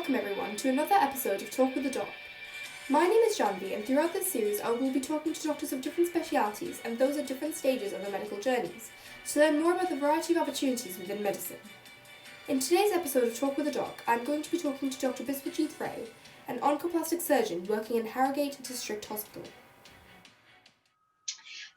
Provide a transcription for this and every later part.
welcome everyone to another episode of Talk with the Doc. My name is Janvi, and throughout this series I will be talking to doctors of different specialities and those at different stages of their medical journeys to learn more about the variety of opportunities within medicine. In today's episode of Talk with the Doc, I'm going to be talking to Dr Biswajit Ray, an oncoplastic surgeon working in Harrogate District Hospital.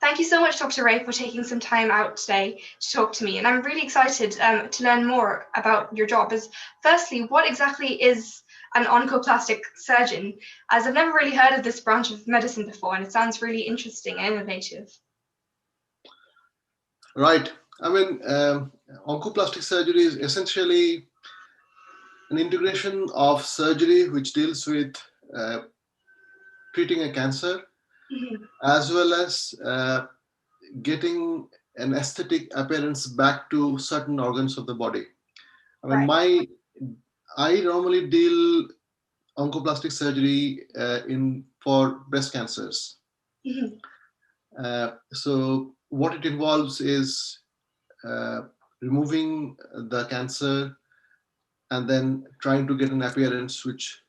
Thank you so much, Dr. Ray, for taking some time out today to talk to me. And I'm really excited to learn more about your job. Firstly, what exactly is an oncoplastic surgeon? As I've never really heard of this branch of medicine before, and it sounds really interesting and innovative. Right. Oncoplastic surgery is essentially an integration of surgery which deals with treating a cancer, as well as getting an aesthetic appearance back to certain organs of the body. I normally deal oncoplastic surgery for breast cancers. So what it involves is removing the cancer and then trying to get an appearance which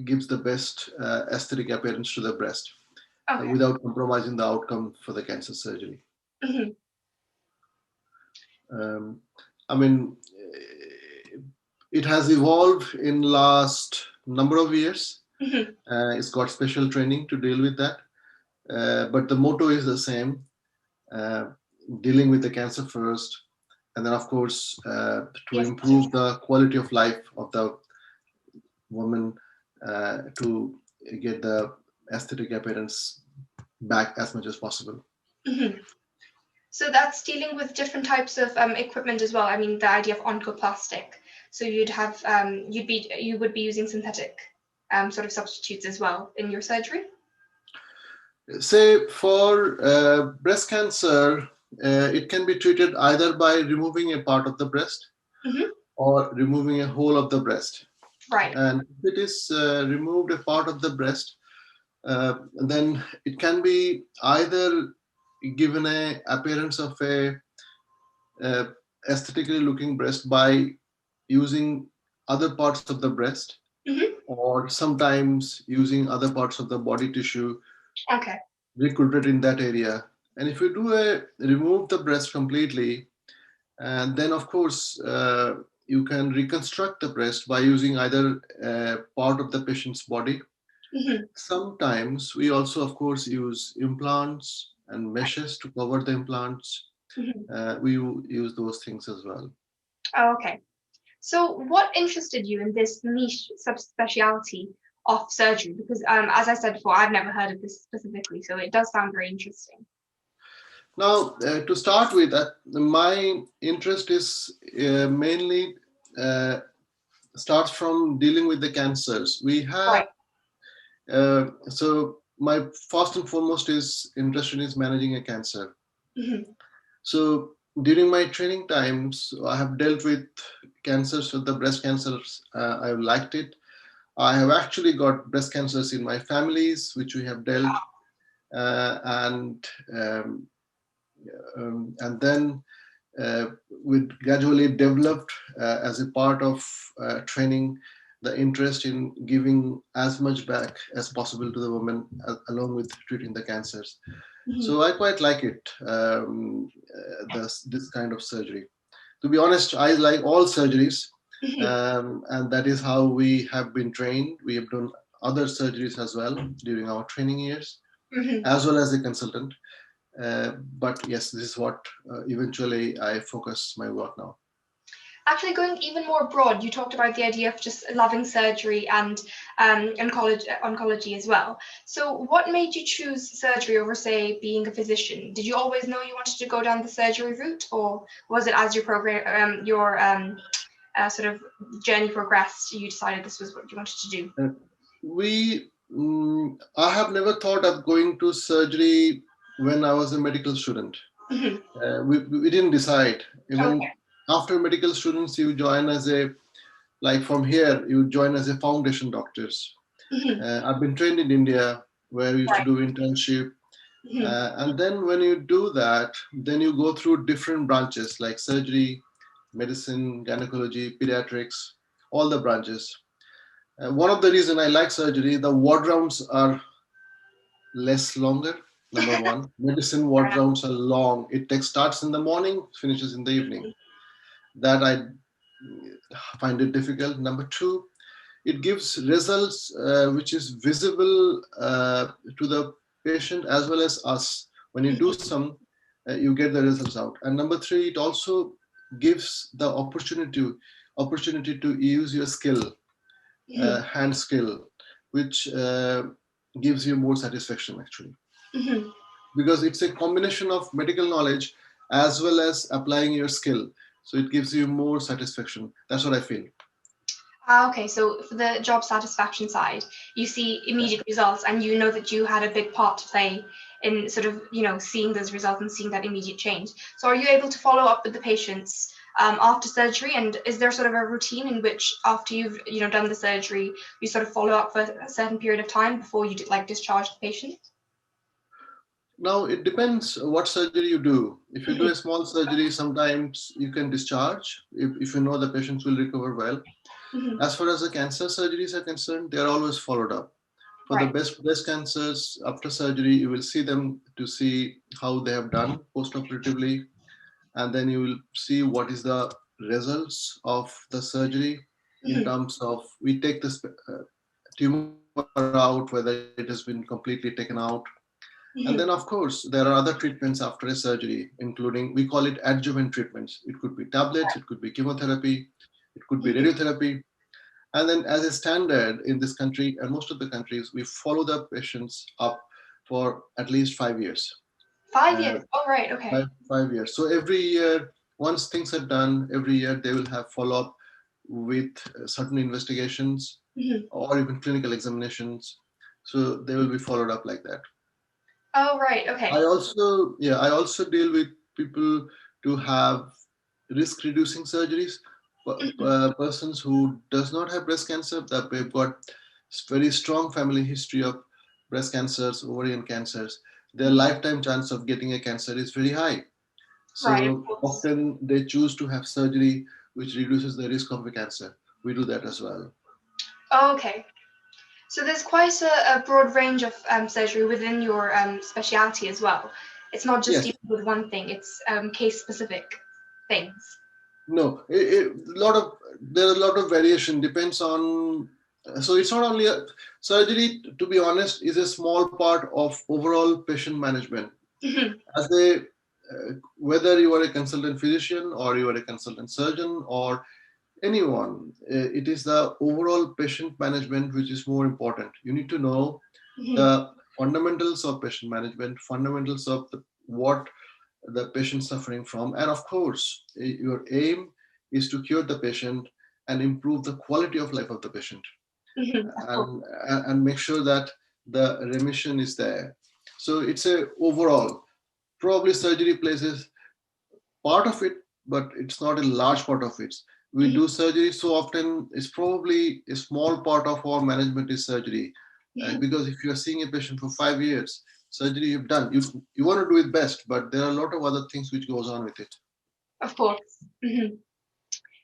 gives the best aesthetic appearance to the breast. Without compromising the outcome for the cancer surgery. It has evolved in last number of years. It's got special training to deal with that. But the motto is the same, dealing with the cancer first, and then of course to improve the quality of life of the woman to get the aesthetic appearance back as much as possible. So that's dealing with different types of equipment as well. I mean, the idea of oncoplastic. So you would be using synthetic sort of substitutes as well in your surgery. Say for breast cancer, it can be treated either by removing a part of the breast or removing a whole of the breast. Right. And if it is removed a part of the breast, then it can be either given a appearance of a aesthetically looking breast by using other parts of the breast, or sometimes using other parts of the body tissue recruited in that area. And if you remove the breast completely, and then of course you can reconstruct the breast by using either part of the patient's body. Sometimes we also, of course, use implants and meshes to cover the implants. We use those things as well. Okay. So what interested you in this niche subspecialty of surgery? Because as I said before, I've never heard of this specifically, so it does sound very interesting. Now, to start with, my interest is mainly starts from dealing with the cancers. We have so my first and foremost interest is managing a cancer. So during my training times, I have dealt with cancers, with the breast cancers. I've liked it. I have actually got breast cancers in my families, which we have dealt, and then we gradually developed as a part of training the interest in giving as much back as possible to the woman along with treating the cancers. So I quite like it, this kind of surgery. To be honest, I like all surgeries, and that is how we have been trained. We have done other surgeries as well during our training years, as well as a consultant. But yes, this is what eventually I focus my work now. Actually, going even more broad, you talked about the idea of just loving surgery and oncology as well. So what made you choose surgery over, say, being a physician? Did you always know you wanted to go down the surgery route, or was it as your sort of journey progressed, you decided this was what you wanted to do? I have never thought of going to surgery when I was a medical student. We didn't decide. After medical students, you join from here, you join as a foundation doctors. I've been trained in India, where we used to do internship. And then when you do that, then you go through different branches like surgery, medicine, gynecology, pediatrics, all the branches. One of the reasons I like surgery, the ward rounds are less longer. Number one, medicine ward rounds are long. It starts in the morning, finishes in the evening. That I find it difficult. Number two, it gives results which is visible to the patient as well as us. When you do some, you get the results out. And number three, it also gives the opportunity to use your skill, hand skill, which gives you more satisfaction actually. Because it's a combination of medical knowledge as well as applying your skill. So it gives you more satisfaction. That's what I feel. Okay, so for the job satisfaction side, you see immediate results, and you know that you had a big part to play in sort of, seeing those results and seeing that immediate change. So are you able to follow up with the patients after surgery? And is there sort of a routine in which after you've, done the surgery, you sort of follow up for a certain period of time before you discharge the patient? Now, it depends what surgery you do. If you do a small surgery, sometimes you can discharge if you know the patients will recover well. As far as the cancer surgeries are concerned, they are always followed up. For the breast cancers, after surgery, you will see them to see how they have done post-operatively. And then you will see what is the results of the surgery in terms of, we take the tumor out, whether it has been completely taken out. And then, of course, there are other treatments after a surgery, including, we call it adjuvant treatments. It could be tablets, it could be chemotherapy, it could be radiotherapy. And then as a standard in this country and most of the countries, we follow the patients up for at least 5 years. 5 years? Oh, right, okay. 5 years. So every year, once things are done, every year they will have follow-up with certain investigations or even clinical examinations. So they will be followed up like that. Oh, right. Okay. I also deal with people to have risk-reducing surgeries. Persons who does not have breast cancer, that they've got very strong family history of breast cancers, ovarian cancers. Their lifetime chance of getting a cancer is very high. So often they choose to have surgery, which reduces the risk of a cancer. We do that as well. Oh, okay. So there's quite a broad range of surgery within your speciality as well. It's not just dealing with one thing, it's case-specific things. No, there are a lot of variation, depends on, so it's not only surgery, to be honest, is a small part of overall patient management. As whether you are a consultant physician or you are a consultant surgeon or anyone, it is the overall patient management which is more important. You need to know the fundamentals of patient management, fundamentals of what the patient suffering from, and of course, your aim is to cure the patient and improve the quality of life of the patient, and make sure that the remission is there. So it's a overall. Probably surgery plays a part of it, but it's not a large part of it. We do surgery so often, it's probably a small part of our management is surgery. Because if you're seeing a patient for 5 years, surgery you've done, you want to do it best, but there are a lot of other things which goes on with it. Of course.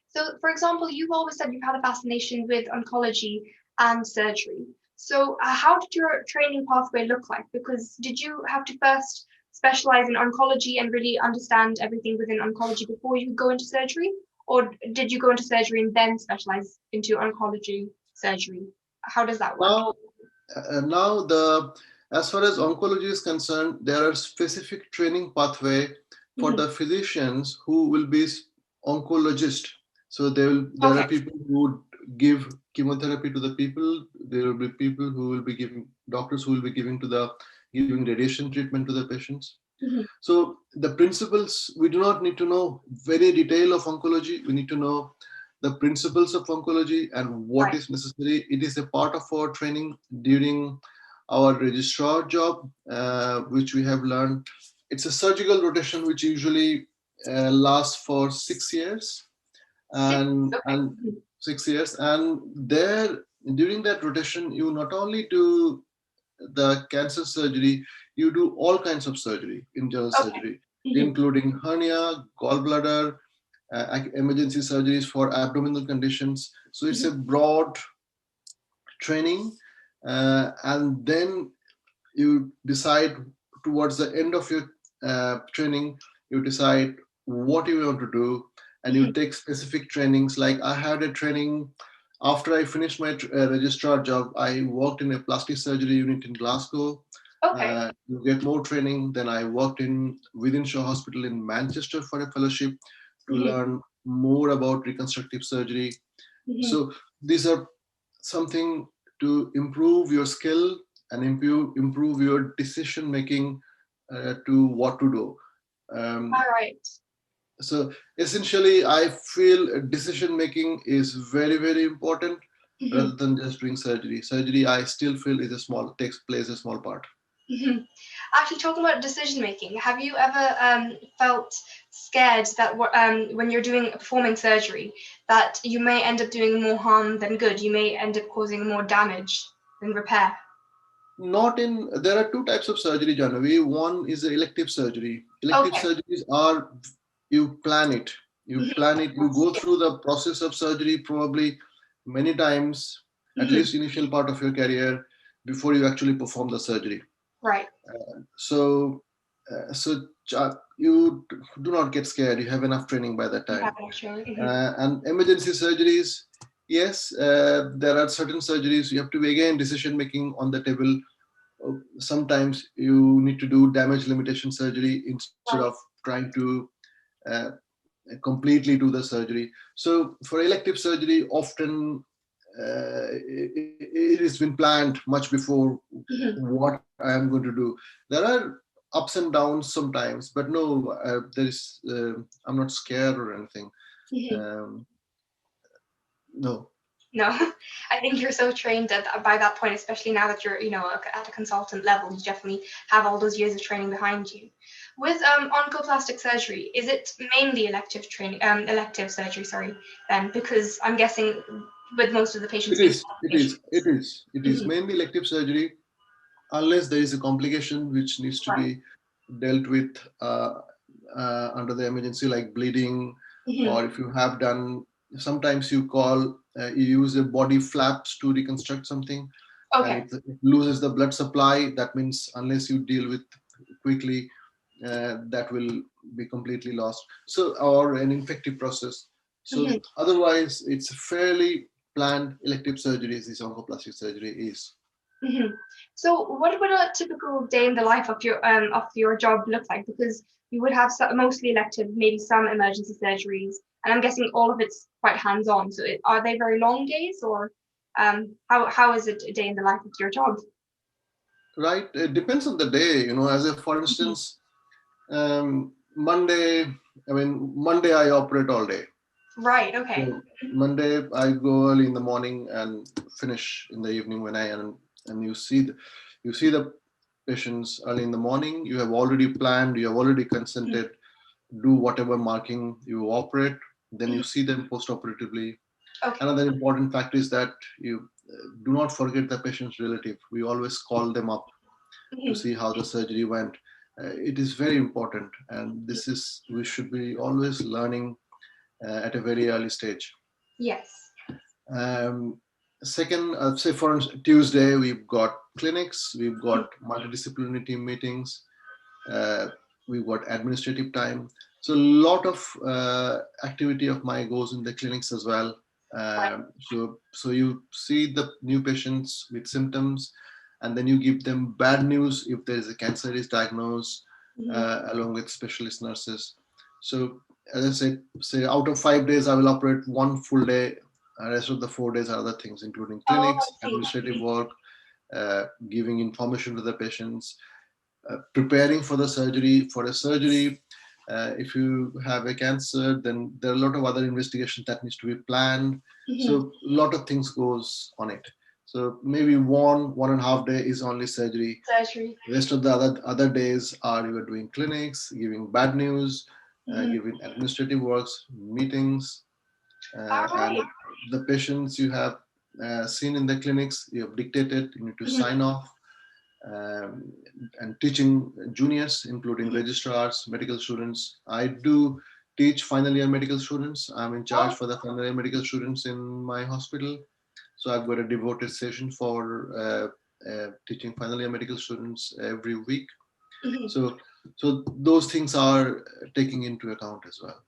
So, for example, you've always said you've had a fascination with oncology and surgery. So how did your training pathway look like? Because did you have to first specialize in oncology and really understand everything within oncology before you go into surgery? Or did you go into surgery and then specialize into oncology surgery? How does that work? Now, as far as oncology is concerned, there are specific training pathway for the physicians who will be oncologists. So there are people who would give chemotherapy to the people. There will be people who will be giving, doctors who will be giving radiation treatment to the patients. So the principles, we do not need to know very detail of oncology. We need to know the principles of oncology and what is necessary. It is a part of our training during our registrar job, which we have learned. It's a surgical rotation which usually lasts for 6 years. And 6 years. And there, during that rotation, you not only do the cancer surgery, you do all kinds of surgery in general surgery, including hernia, gallbladder, emergency surgeries for abdominal conditions. So it's a broad training, and then you decide towards the end of your training, you decide what you want to do, and you take specific trainings. Like I had a training after I finished my registrar job. I worked in a plastic surgery unit in Glasgow. Okay. To get more training. Then I worked in Within Shaw Hospital in Manchester for a fellowship to learn more about reconstructive surgery. So these are something to improve your skill and improve your decision making to what to do. All right. So essentially, I feel decision making is very, very important rather than just doing surgery. Surgery, I still feel plays a small part. Actually, talking about decision making, have you ever felt scared that when you're performing surgery, that you may end up doing more harm than good? You may end up causing more damage than repair. There are two types of surgery, Janavi. One is the elective surgery. Elective surgeries are, you plan it. You go through the process of surgery probably many times, at least initial part of your career, before you actually perform the surgery. Right. So you do not get scared. You have enough training by that time. And emergency surgeries, yes, there are certain surgeries you have to be again decision making on the table. Sometimes you need to do damage limitation surgery instead of trying to completely do the surgery. So for elective surgery, often it has been planned much before what I am going to do. There are ups and downs sometimes, but no, I'm not scared or anything. No. No, I think you're so trained by that point, especially now that you're, at a consultant level. You definitely have all those years of training behind you. With oncoplastic surgery, is it mainly elective surgery? Sorry, then, because I'm guessing with most of the patients. It is mainly elective surgery, unless there is a complication which needs to be dealt with under the emergency, like bleeding, or if you have done. Sometimes you use a body flaps to reconstruct something. And if it loses the blood supply, that means unless you deal with quickly, that will be completely lost. So, or an infective process. So otherwise, it's fairly planned elective surgeries. This oncoplastic surgery is. So, what would a typical day in the life of your job look like? Because you would have mostly elective, maybe some emergency surgeries, and I'm guessing all of it's quite hands-on. So, are they very long days, or how is it a day in the life of your job? Right, it depends on the day. For instance, Monday I operate all day. Right. Okay. So Monday I go early in the morning and finish in the evening and you see the patients early in the morning. You have already planned, you have already consented, do whatever marking you operate, then you see them post-operatively. Another important fact is that you do not forget the patient's relative. We always call them up to see how the surgery went. It is very important, and we should be always learning at a very early stage. Yes. Second, say for Tuesday, we've got clinics, we've got multidisciplinary team meetings, we've got administrative time. So a lot of activity of mine goes in the clinics as well. So you see the new patients with symptoms, and then you give them bad news if there is a cancer is diagnosed, along with specialist nurses. So as I said, say out of 5 days, I will operate one full day. Rest of the 4 days are other things, including clinics, administrative work, giving information to the patients, preparing for the surgery. For a surgery, if you have a cancer, then there are a lot of other investigations that needs to be planned. So a lot of things goes on it. So maybe 1.5 day is only surgery. The rest of the other days are you are doing clinics, giving bad news, giving administrative works, meetings, and the patients you have seen in the clinics, you have dictated, you need to sign off, and teaching juniors, including registrars, medical students. I do teach final year medical students. I'm in charge for the final year medical students in my hospital. So I've got a devoted session for teaching final year medical students every week. So those things are taking into account as well.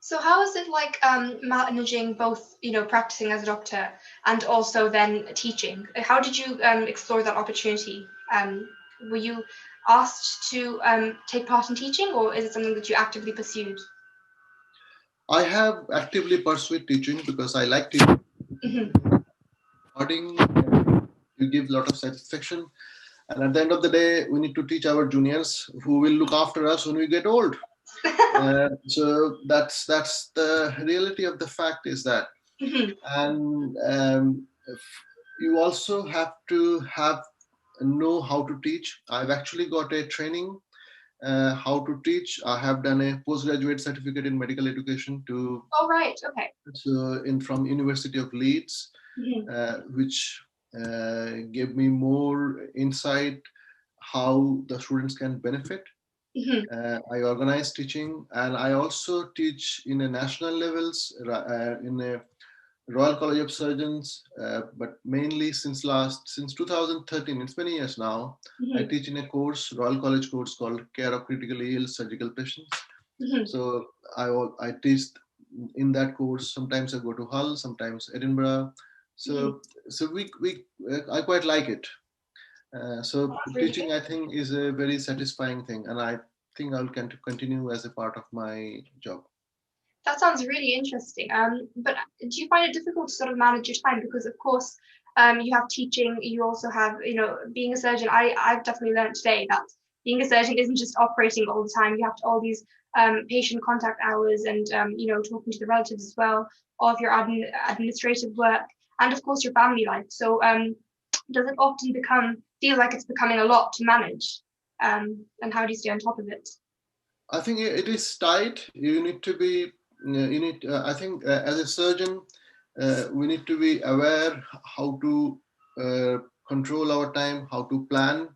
So how is it like managing both, practicing as a doctor and also then teaching? How did you explore that opportunity? Were you asked to take part in teaching, or is it something that you actively pursued? I have actively pursued teaching because I like teaching. You give a lot of satisfaction, and at the end of the day, we need to teach our juniors who will look after us when we get old. So that's the reality of the fact is that, and you also have to know how to teach. I've actually got a training how to teach. I have done a postgraduate certificate in medical education to. Oh right, okay. So from University of Leeds, which gave me more insight how the students can benefit. I organize teaching, and I also teach in a national levels in a Royal College of Surgeons, but mainly since 2013, it's many years now. I teach in a course, Royal College course called Care of Critically Ill Surgical Patients. So I teach in that course. Sometimes I go to Hull, sometimes Edinburgh. So I quite like it. So teaching, I think, is a very satisfying thing, and I think I'll continue as a part of my job. That sounds really interesting. But do you find it difficult to sort of manage your time? Because of course, you have teaching, you also have, being a surgeon. I've definitely learned today that being a surgeon isn't just operating all the time. You have all these patient contact hours and, talking to the relatives as well, all of your administrative work, and of course your family life. So does it often feel like it's becoming a lot to manage? And how do you stay on top of it? I think it is tight. You need to be I think as a surgeon, we need to be aware how to control our time, how to plan.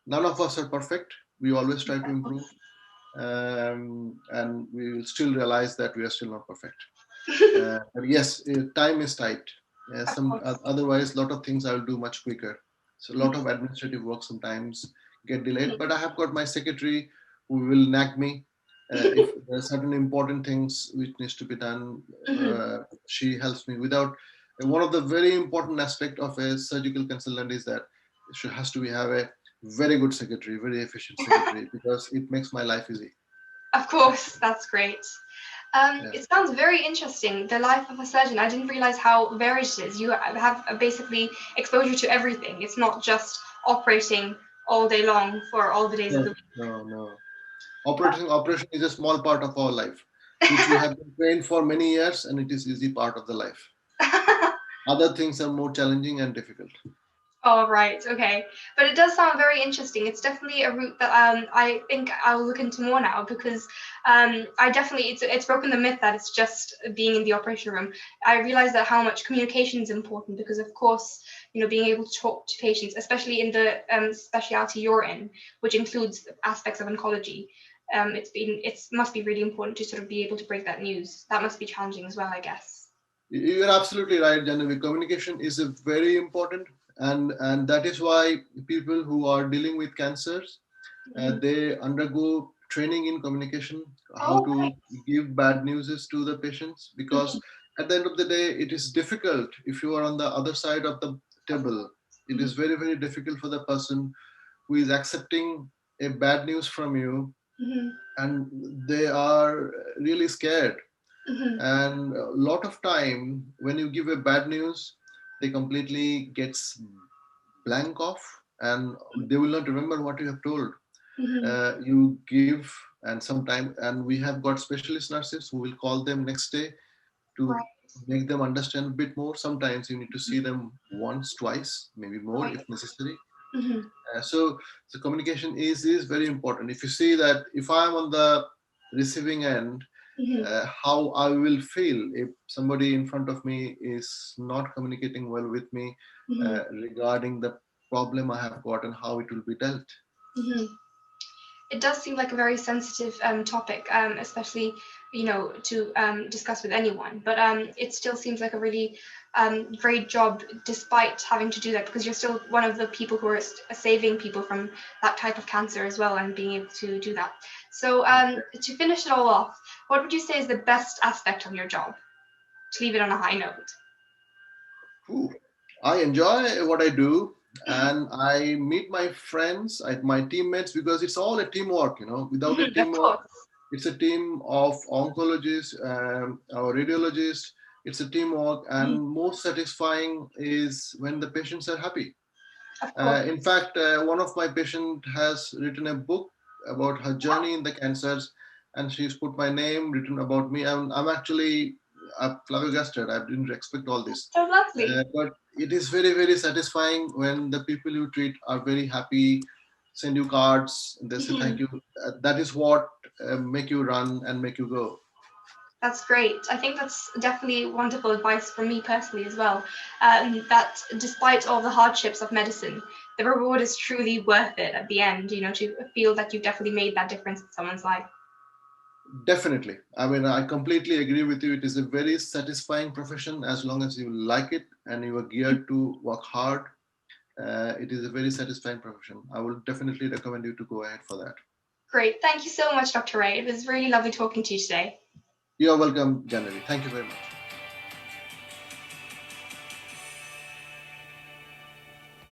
None of us are perfect. We always try to improve, and we will still realize that we are still not perfect. But yes, time is tight. Otherwise, a lot of things I'll do much quicker. So a lot of administrative work sometimes get delayed. But I have got my secretary who will nag me if there are certain important things which needs to be done. She helps me without. One of the very important aspect of a surgical consultant is that she has to have a very good secretary, very efficient secretary, because it makes my life easy. Of course, that's great. It sounds very interesting, the life of a surgeon. I didn't realize how varied it is. You have basically exposure to everything. It's not just operating all day long for all the days of the week. No. Operation is a small part of our life, which we have been trained for many years, and it is easy part of the life. Other things are more challenging and difficult. Oh, right. Okay. But it does sound very interesting. It's definitely a route that I think I'll look into more now, because it's broken the myth that it's just being in the operation room. I realize that how much communication is important, because of course, being able to talk to patients, especially in the speciality you're in, which includes aspects of oncology. It must be really important to sort of be able to break that news. That must be challenging as well, I guess. You're absolutely right, Janavi. Communication is a very important. And that is why people who are dealing with cancers, they undergo training in communication, how to give bad news to the patients, because at the end of the day, it is difficult if you are on the other side of the table. It is very, very difficult for the person who is accepting a bad news from you, and they are really scared. And a lot of time when you give a bad news, they completely gets blank off, and they will not remember what you have told. You give, and sometime, and we have got specialist nurses who will call them next day to make them understand a bit more. Sometimes you need to see them once, twice, maybe more if necessary. So communication is very important. If you see that if I'm on the receiving end, how I will feel if somebody in front of me is not communicating well with me regarding the problem I have got and how it will be dealt. It does seem like a very sensitive topic, especially to discuss with anyone. But it still seems like a really great job despite having to do that, because you're still one of the people who are saving people from that type of cancer as well, and being able to do that. So to finish it all off, what would you say is the best aspect of your job, to leave it on a high note? Ooh, I enjoy what I do, and I meet my friends, my teammates, because it's all a teamwork. Without a Of teamwork, course. it's a team of oncologists or radiologists. It's a teamwork, and most satisfying is when the patients are happy. Of course. In fact, one of my patients has written a book about her journey in the cancers, and she's put my name, written about me. I'm actually flabbergasted. I didn't expect all this. So lovely. But it is very, very satisfying when the people you treat are very happy, send you cards, and they say thank you. That is what make you run and make you go. That's great. I think that's definitely wonderful advice for me personally as well. That despite all the hardships of medicine, the reward is truly worth it at the end, to feel that you've definitely made that difference in someone's life. Definitely. I mean, I completely agree with you. It is a very satisfying profession as long as you like it and you are geared to work hard. It is a very satisfying profession. I would definitely recommend you to go ahead for that. Great. Thank you so much, Dr. Ray. It was really lovely talking to you today. You are welcome, January. Thank you very much.